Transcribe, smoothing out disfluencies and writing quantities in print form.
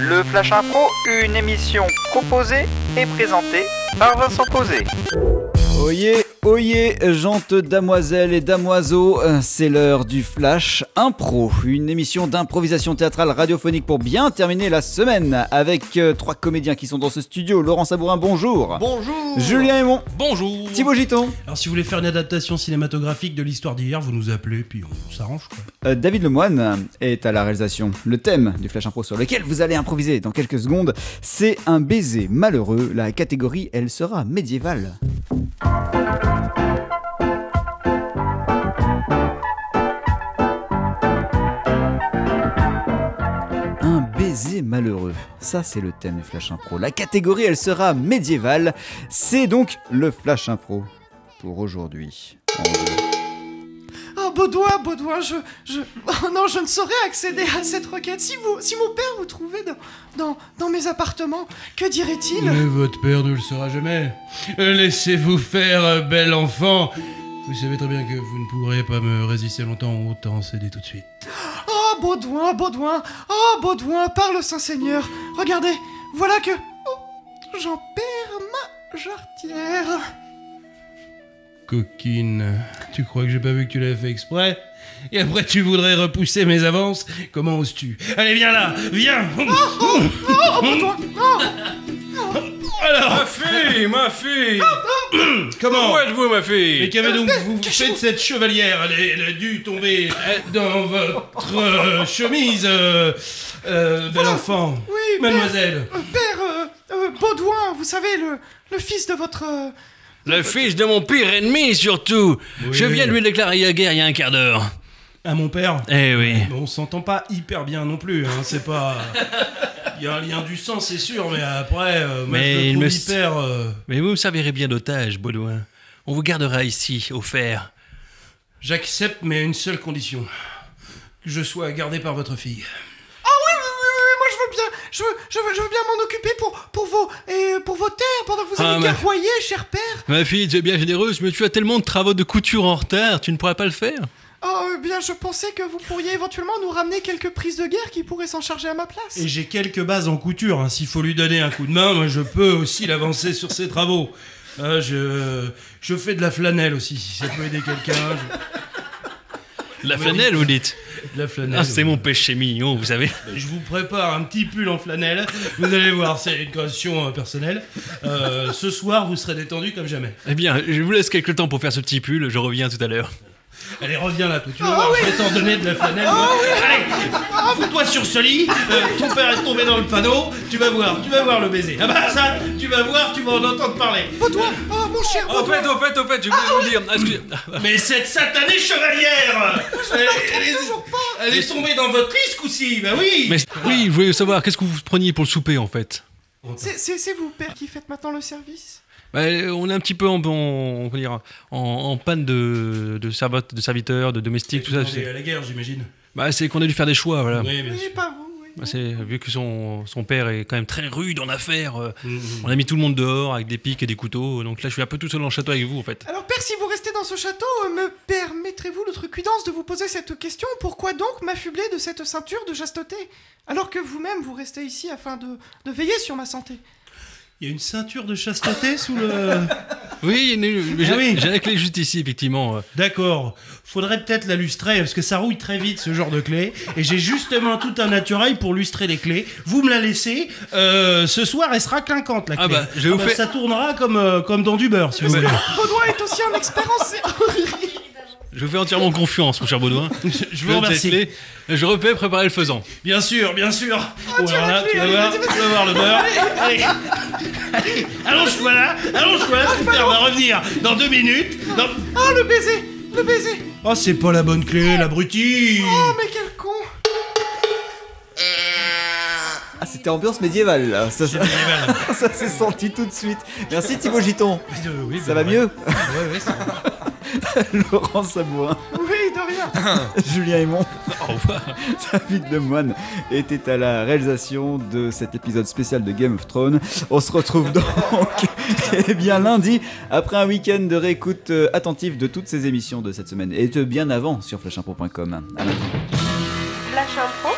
Le Flash Impro, une émission proposée et présentée par Vincent Posé. Oyez, oyez, gentes damoiselles et damoiseaux, c'est l'heure du Flash Impro, une émission d'improvisation théâtrale radiophonique pour bien terminer la semaine avec trois comédiens qui sont dans ce studio. Laurent Sabourin, bonjour. Bonjour. Julien Aymon. Bonjour. Thibaut Giton. Alors si vous voulez faire une adaptation cinématographique de l'histoire d'hier, vous nous appelez, puis on s'arrange quoi. David Lemoine est à la réalisation. Le thème du Flash Impro sur lequel vous allez improviser dans quelques secondes, c'est un baiser malheureux. La catégorie, elle sera médiévale. Un baiser malheureux, ça c'est le thème du Flash Impro. La catégorie, elle sera médiévale. C'est donc le Flash Impro pour aujourd'hui. Oh, Baudouin, oh non, je ne saurais accéder à cette requête. Si mon père vous trouvait dans mes appartements, que dirait-il ? Mais votre père ne le saura jamais. Laissez-vous faire, bel enfant. Vous savez très bien que vous ne pourrez pas me résister longtemps, autant céder tout de suite. Oh, Baudouin, parle Saint-Seigneur. Regardez, voilà que... Oh, j'en perds ma jarretière. Coquine, tu crois que j'ai pas vu que tu l'avais fait exprès ? Et après tu voudrais repousser mes avances ? Comment oses-tu ? Allez, viens là, viens. Baudouin, Alors, Ma fille comment ? Où êtes-vous, ma fille? Mais qu'avez donc vous fait de cette chevalière ? Elle a dû tomber dans votre chemise, bel enfant. Oui, mademoiselle. Père, Baudouin, vous savez, le fils de votre... Le fils de mon pire ennemi, surtout. Oui. Je viens de lui déclarer la guerre il y a un quart d'heure. À mon père. Eh oui. On s'entend pas hyper bien non plus, hein, c'est pas... Il y a un lien du sang, c'est sûr, mais après, moi Mais je le il trouve hyper... Mais vous me servirez bien d'otage, Baudouin. On vous gardera ici, au fer. J'accepte, mais à une seule condition. Que je sois gardé par votre fille. Moi je veux bien, je veux bien m'en occuper pour vos terres pendant que vous allez mais- guerroyer, cher père. Ma fille, tu es bien généreuse, mais tu as tellement de travaux de couture en retard, tu ne pourras pas le faire. Oh, bien, je pensais que vous pourriez éventuellement nous ramener quelques prises de guerre qui pourraient s'en charger à ma place. Et j'ai quelques bases en couture, hein. S'il faut lui donner un coup de main, moi je peux aussi l'avancer sur ses travaux. Je fais de la flanelle aussi, si ça peut aider quelqu'un. La flanelle, vous dites? De la flanelle. Ah, c'est mon péché mignon, vous savez. Je vous prépare un petit pull en flanelle. Vous allez voir, c'est une création personnelle. Ce soir, vous serez détendu comme jamais. Eh bien, je vous laisse quelques temps pour faire ce petit pull, je reviens tout à l'heure. Allez, reviens là, toi. Tu vas voir, je vais t'en donner de la flanelle. Allez, fous-toi sur ce lit. Ton père est tombé dans le panneau. Tu vas voir le baiser. Ah bah ça, tu vas voir, tu vas en entendre parler. Baudouin, oh mon cher Baudouin. Au fait, je voulais vous dire... excusez- Mais cette satanée chevalière, elle est tombée dans votre lit ce coup-ci. Bah oui. Mais oui, je voulais savoir, qu'est-ce que vous preniez pour le souper, en fait? C'est vous, père, qui faites maintenant le service. Bah, on est un petit peu en panne de serviteurs, de domestiques, tout ça. C'est à la guerre, j'imagine. Bah, c'est qu'on a dû faire des choix, voilà. Oui, bien Oui, sûr. pas vous, oui. Bah, vu que son père est quand même très rude en affaires, on a mis tout le monde dehors avec des pics et des couteaux, donc là je suis un peu tout seul dans le château avec vous, en fait. Alors, père, si vous restez dans ce château, me permettrez-vous l'outrecuidance de vous poser cette question? Pourquoi donc m'affubler de cette ceinture de chasteté, alors que vous-même vous restez ici afin de veiller sur ma santé? Il y a une ceinture de chasteté sous le... Oui, Ah oui. j'ai la clé juste ici, effectivement. D'accord. Faudrait peut-être la lustrer, parce que ça rouille très vite, ce genre de clé. Et j'ai justement tout un attirail pour lustrer les clés. Vous me la laissez. Ce soir, elle sera clinquante, la clé. Ah bah, je vous fais- Ça tournera comme dans du beurre, si vous voulez. Baudouin est aussi un expert en serrurerie. Je vous fais entièrement confiance, mon cher Baudouin. Je vous remercie. Clé. Je repais préparer le faisant. Bien sûr, bien sûr. tiens, Alors là, la clé, tu vas allez, voir, vas-y, tu vas voir le beurre. Allez, allonge-toi là, ton père va revenir dans 2 minutes. Oh, le baiser. Oh, c'est pas la bonne clé, l'abruti. Oh, mais quel con. Ah, c'était ambiance médiévale, là. Ça s'est senti tout de suite. Merci Thibaut Giton. Oui, Ça va mieux? Ouais, ça va. Laurent Sabourin, Oui, de rien. Julien Aymon, Au revoir. David Lemoine était à la réalisation de cet épisode spécial de Game of Thrones. On se retrouve donc bien lundi, après un week-end de réécoute attentive de toutes ces émissions de cette semaine, et de bien avant sur flashimpro.com. À lundi. Flash Impro,